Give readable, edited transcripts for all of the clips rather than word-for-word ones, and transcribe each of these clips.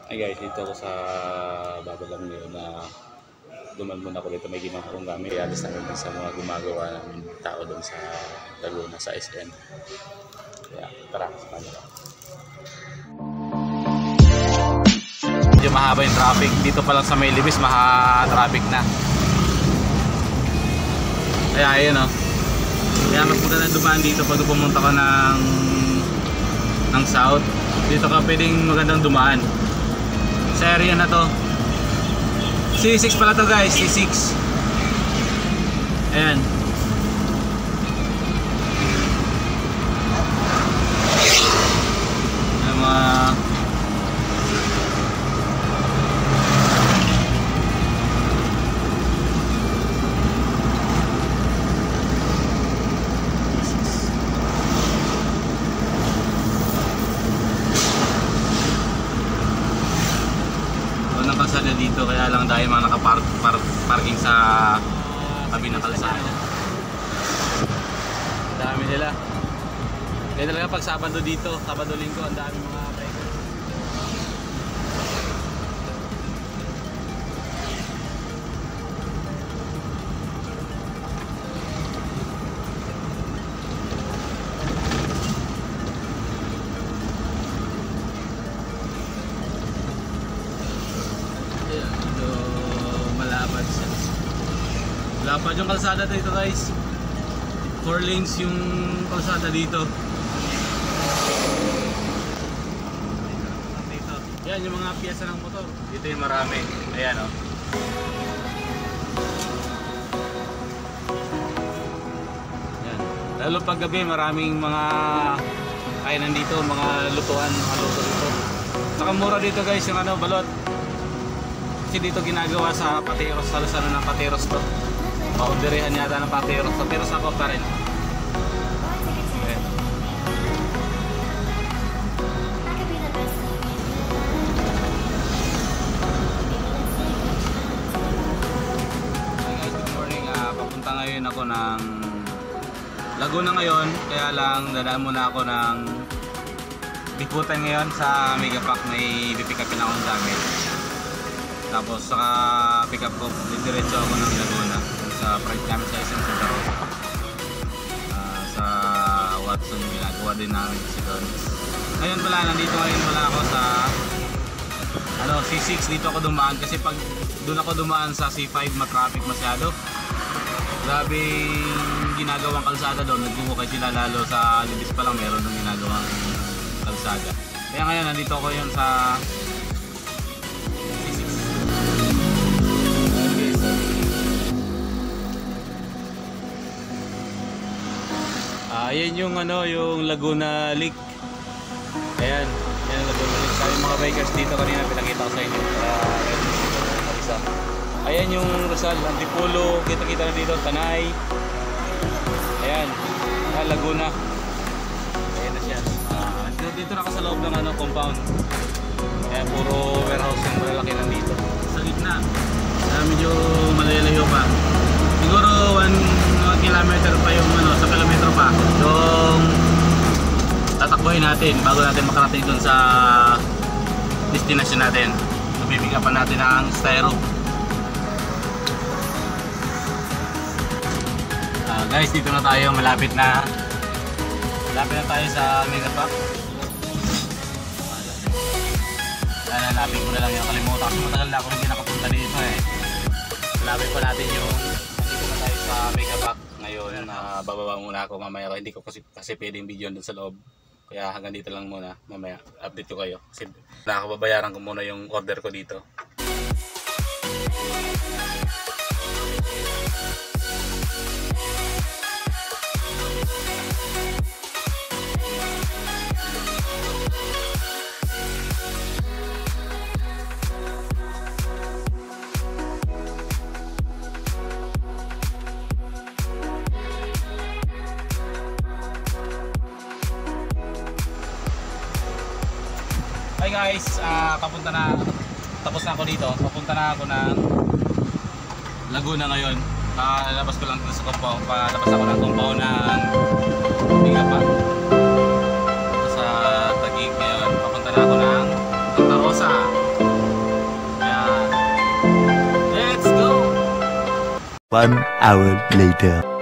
Ay guys, dito ako sa babagang ngayon na duman muna ako dito. May ginawa akong gamit. Ialis na rin sa mga gumagawa ng tao doon sa Laguna, sa SM. Kaya tara, sa kanila. Medyo mahaba yung traffic. Dito pa lang sa May Libis, maha-traffic na. Kaya ayun o. Kaya mas maganda dumaan dito pag pumunta ka ng south. Dito ka pwedeng magandang dumaan. Sa area na to. C6 pala to guys, C6. Ayan. Ayan mga kalsada dito, kaya lang dahil mga nakaparking sa tabi ng kalsada. Ang dami nila. Kaya talaga pag Sabado dito, Sabado-Linggo, ang dami mga bikers. Lapad yung kalsada dito guys. 4 lanes yung kalsada dito. Yan yung mga piyesa ng motor. Dito yung marami. Ayan o. Yan. Lalo pag gabi maraming mga kainan dito, mga lutuan, mga luto dito. Nakamura dito guys yung balot. Kasi dito ginagawa sa Pateros, sa Luzano ng Pateros to. Maudirihan yata ng Pateros. Pateros ako pa rin. Okay. Hi guys, good morning. Papunta ngayon ako ng Laguna ngayon. Kaya lang dadaan muna ako ng Bikutan ngayon sa Megapack. May pipick-upin akong gamit. Tapos saka pick up ko, diretso ako ng Laguna sa project namin sa SM Santa Rosa. Sa Watson ginagawa din namin kasi doon. Ngayon pala, nandito ngayon pala ako sa C6. Dito ako dumaan kasi pag doon ako dumaan sa C5 matraffic masyado. Grabe ginagawang kalsada doon, nagbuhukay sila lalo sa Libis pa lang meron doon ginagawang kalsada. Kaya ngayon nandito ako yun sa ayan yung yung Laguna Lake. Ayan, yan ang Laguna Lake. Sa mga bikers dito kanina pinakita ko sa inyo. Ayan yung Rizal, Antipolo, kita-kita na dito, Tanay. Ayan, Laguna. Ayan na siya. Dito na ka sa loob ng compound. Kaya puro warehouse yung malalaki nandito. Sa gitna. Medyo malalayo pa. Siguro 1 kilometer pa yung sa kilometro pa yung tatakbuhin natin bago natin makarating dun sa destination natin. Nabibiga pa natin ang styro. Guys, dito na tayo, malapit na tayo sa Megapack. Hanapin ko na lang yung kalimutan kasi matagal na ako hindi nakapunta dito Malapit pa natin yung dito na tayo sa Megapack ngayon. Bababa muna ako mamaya. Hindi ko kasi pwedeng video doon sa loob. Kaya hanggang dito lang muna. Mamaya update ko kayo. Kasi nakakababayaran ko muna yung order ko dito. Hi guys, tapos na ako dito. Papunta na ako ng Laguna ngayon. Lalabas ko lang sa compound. Palabas ako ng compound ng Megapack. Sa Taguig ngayon. Papunta na ako ng Santa Rosa. 1 hour later.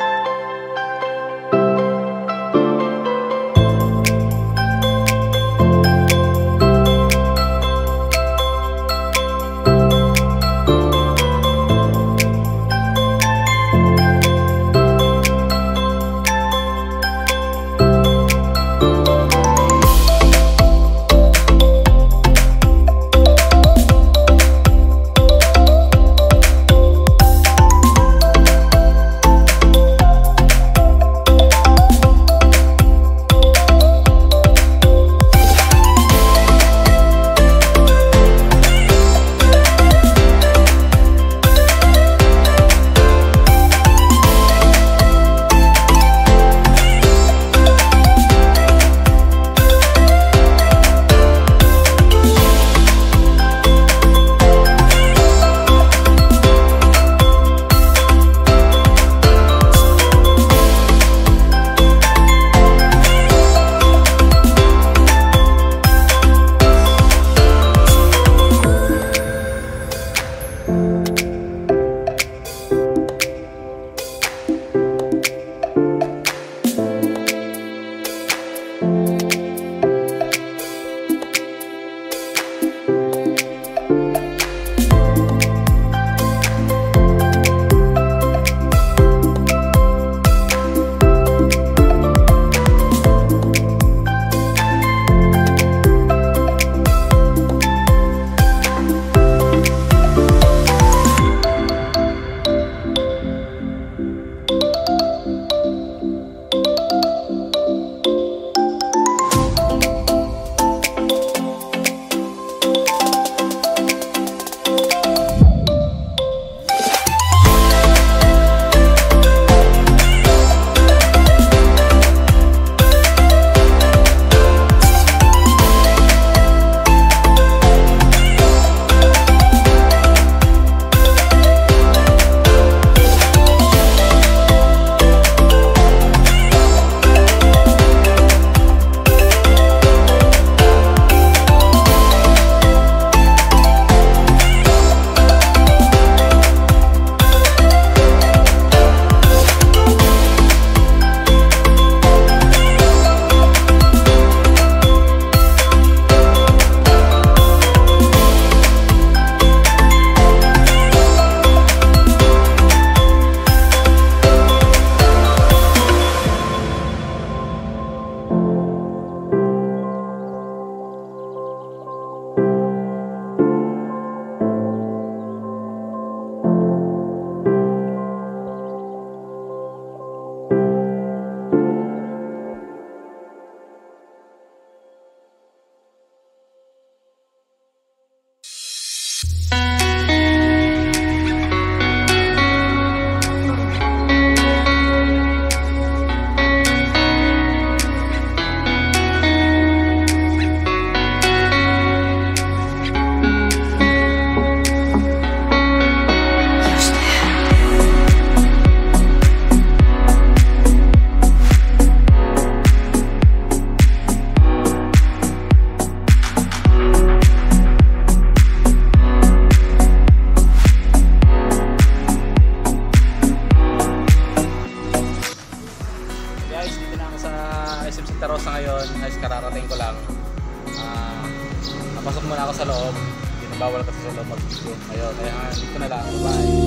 kararating ko lang. Napasok muna ako sa loob. Hindi na bawal kasi sa loob mag-video. Ayun, kaya dito na lang. Bye!